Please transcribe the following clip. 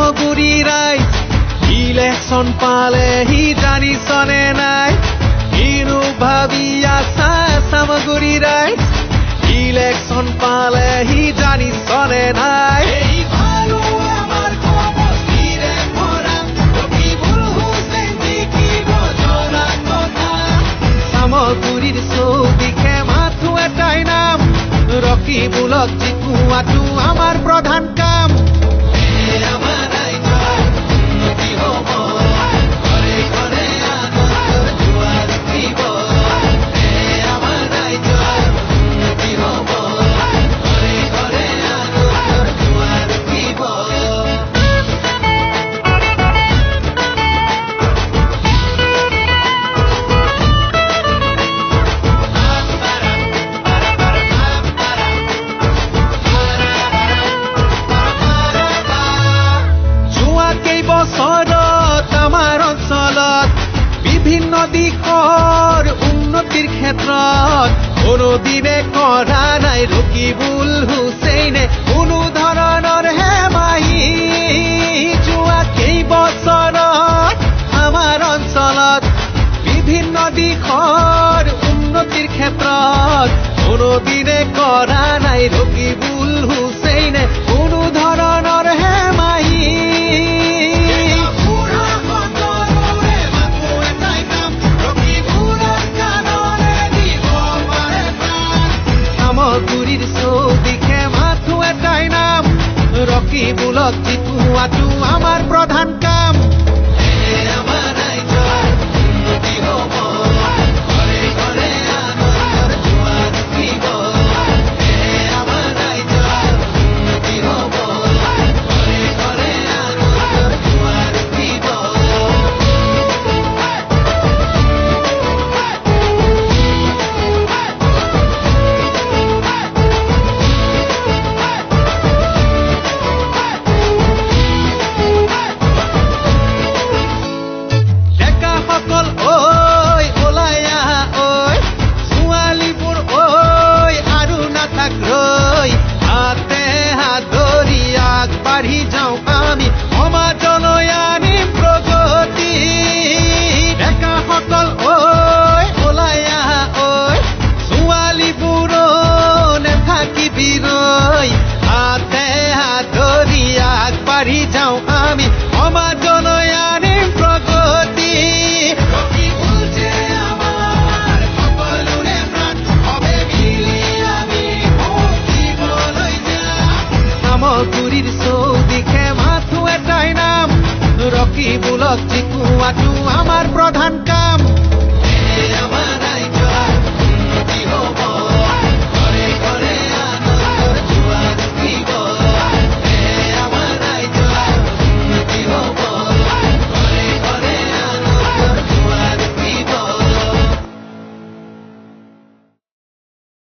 চামগুৰি ৰাইজ ইলেকশ্যন পালেহি জানিছনে নাই কিনো ভাবি আছা চামগুৰি ৰাইজ ইলেকশ্যন পালেহি জানিছনে নাই চামগুৰিৰ চৌদিশে মাথো এটাই নাম ৰকিবুলক জিকোৱাটো আমাৰ প্ৰধান কাম উন্নতিৰ ক্ষেত্ৰত কোনোদিনে কৰা নাই ৰকিবুল হুছেইনে কোনো ধৰণৰ হেমাহি যোৱা কেইবছৰত আমাৰ অঞ্চলত বিভিন্ন দিশৰ উন্নতিৰ ক্ষেত্ৰত কোনোদিনে কৰা নাই ৰকিবুল হুছেইনে কোনো ধৰণৰ হেমাহি চামগুৰিৰ চৌদিশে মাথো এটাই নাম ৰকিবুলক জিকোৱাটো আমাৰ প্ৰধান কাম চামগুৰিৰ চৌদিশে মাথো এটাই নাম ৰকিবুলক জিকোৱাটো আমাৰ প্ৰধান কাম আমাৰ ৰাজ্যৰ উন্নতি হ'ব